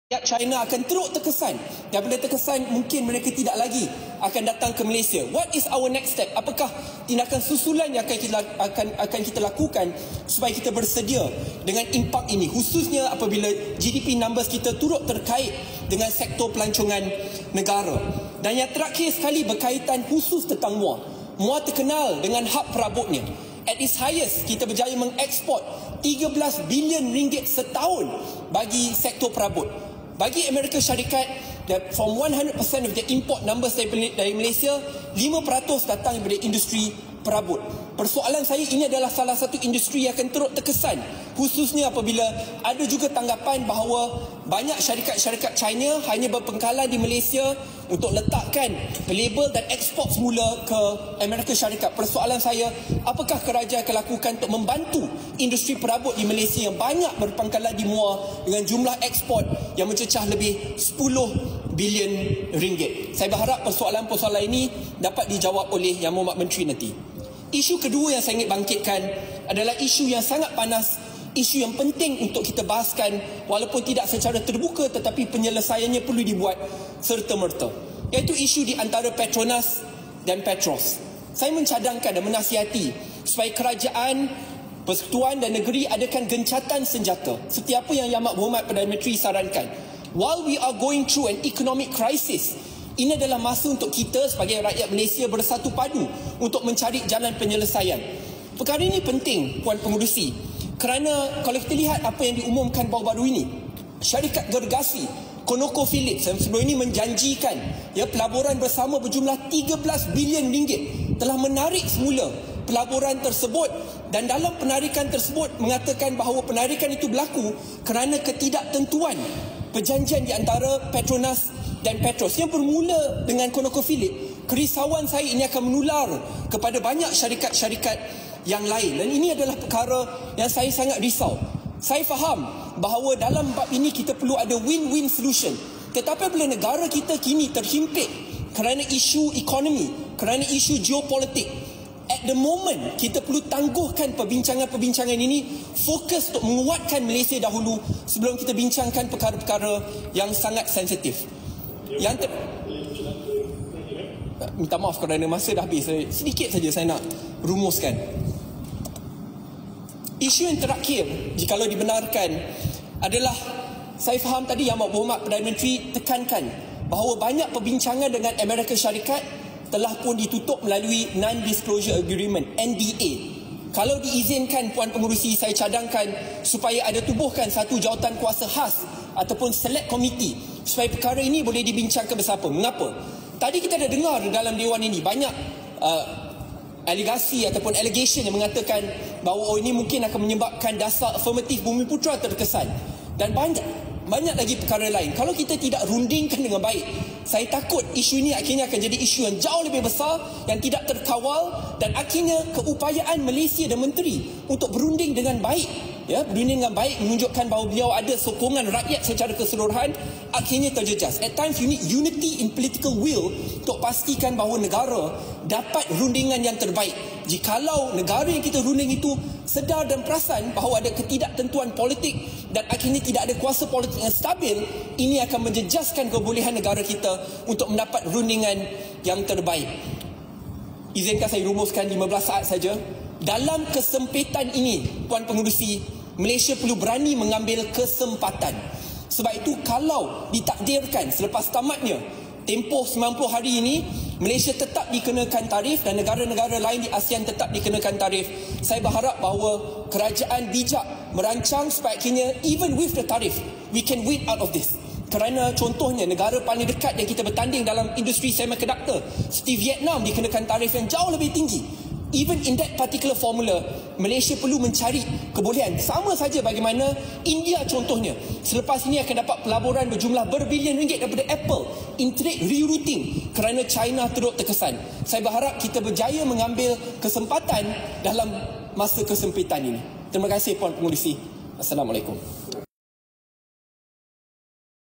Rakyat China akan teruk terkesan. Dan bila terkesan, mungkin mereka tidak lagi akan datang ke Malaysia. What is our next step? Apakah tindakan susulan yang akan kita lakukan supaya kita bersedia dengan impak ini, khususnya apabila GDP numbers kita turut terkait dengan sektor pelancongan negara. Dan yang terakhir sekali berkaitan khusus tentang MUA. MUA terkenal dengan hak perabotnya. At its highest, kita berjaya mengeksport 13 bilion ringgit setahun bagi sektor perabot. Bagi Amerika Syarikat, from 100% of the import numbers dari Malaysia, 5% datang daripada industri perabot. Persoalan saya, ini adalah salah satu industri yang akan teruk terkesan, khususnya apabila ada juga tanggapan bahawa banyak syarikat-syarikat China hanya berpengkalan di Malaysia untuk letakkan label dan ekspor semula ke Amerika Syarikat. Persoalan saya, apakah kerajaan akan lakukan untuk membantu industri perabot di Malaysia yang banyak berpangkalan di MUA dengan jumlah ekspor yang mencecah lebih 10 bilion ringgit. Saya berharap persoalan-persoalan ini dapat dijawab oleh Yang Mohd Menteri nanti. Isu kedua yang saya ingin bangkitkan adalah isu yang sangat panas, isu yang penting untuk kita bahaskan walaupun tidak secara terbuka, tetapi penyelesaiannya perlu dibuat serta-merta, iaitu isu di antara Petronas dan Petros. Saya mencadangkan dan menasihati supaya kerajaan, persekutuan dan negeri adakan gencatan senjata seperti apa yang Yang Mohd Perdana Menteri sarankan. While we are going through an economic crisis, ini adalah masa untuk kita sebagai rakyat Malaysia bersatu padu untuk mencari jalan penyelesaian. Perkara ini penting, Puan Pengerusi, kerana kalau kita lihat apa yang diumumkan baru-baru ini, syarikat gergasi ConocoPhillips yang sebelum ini menjanjikan pelaburan bersama berjumlah 13 bilion ringgit telah menarik semula pelaburan tersebut, dan dalam penarikan tersebut mengatakan bahawa penarikan itu berlaku kerana ketidaktentuan perjanjian di antara Petronas dan Petros yang bermula dengan ConocoPhillips. Kerisauan saya ini akan menular kepada banyak syarikat-syarikat yang lain, dan ini adalah perkara yang saya sangat risau. Saya faham bahawa dalam bab ini kita perlu ada win-win solution, tetapi bila negara kita kini terhimpit kerana isu ekonomi, kerana isu geopolitik, at the moment kita perlu tangguhkan perbincangan-perbincangan ini, fokus untuk menguatkan Malaysia dahulu sebelum kita bincangkan perkara-perkara yang sangat sensitif. Minta maaf kerana masa dah habis. Sedikit saja saya nak rumuskan. Isu yang terakhir, jikalau dibenarkan, adalah saya faham tadi Yang Mohd Perdana Menteri tekankan bahawa banyak perbincangan dengan Amerika Syarikat telah pun ditutup melalui Non-Disclosure Agreement, NDA. Kalau diizinkan, Puan Pengerusi, saya cadangkan supaya ada tubuhkan satu jawatan kuasa khas ataupun select committee supaya perkara ini boleh dibincangkan bersama. Mengapa? Tadi kita dah dengar dalam Dewan ini banyak alegasi ataupun allegation yang mengatakan bahawa ini mungkin akan menyebabkan dasar afirmatif Bumiputera terkesan, dan banyak lagi perkara lain. Kalau kita tidak rundingkan dengan baik, saya takut isu ini akhirnya akan jadi isu yang jauh lebih besar, yang tidak terkawal, dan akhirnya keupayaan Malaysia dan Menteri untuk berunding dengan baik, berunding dengan baik, menunjukkan bahawa beliau ada sokongan rakyat secara keseluruhan, akhirnya terjejas. At times you need unity in political will untuk pastikan bahawa negara dapat rundingan yang terbaik. Jikalau negara yang kita runding itu sedar dan perasan bahawa ada ketidaktentuan politik dan akhirnya tidak ada kuasa politik yang stabil, ini akan menjejaskan kebolehan negara kita untuk mendapat rundingan yang terbaik. Izinkan saya rumuskan 15 saat saja. Dalam kesempitan ini, Puan Pengerusi, Malaysia perlu berani mengambil kesempatan. Sebab itu kalau ditakdirkan selepas tamatnya tempoh 90 hari ini, Malaysia tetap dikenakan tarif dan negara-negara lain di ASEAN tetap dikenakan tarif, saya berharap bahawa kerajaan bijak merancang supaya akhirnya even with the tarif, we can win out of this. Kerana contohnya negara paling dekat yang kita bertanding dalam industri semiconductor seperti Vietnam dikenakan tarif yang jauh lebih tinggi. Even in that particular formula, Malaysia perlu mencari kebolehan. Sama saja bagaimana India contohnya selepas ini akan dapat pelaburan berjumlah berbilion ringgit daripada Apple in trade rerouting kerana China teruk terkesan. Saya berharap kita berjaya mengambil kesempatan dalam masa kesempitan ini. Terima kasih Puan Pengerusi. Assalamualaikum.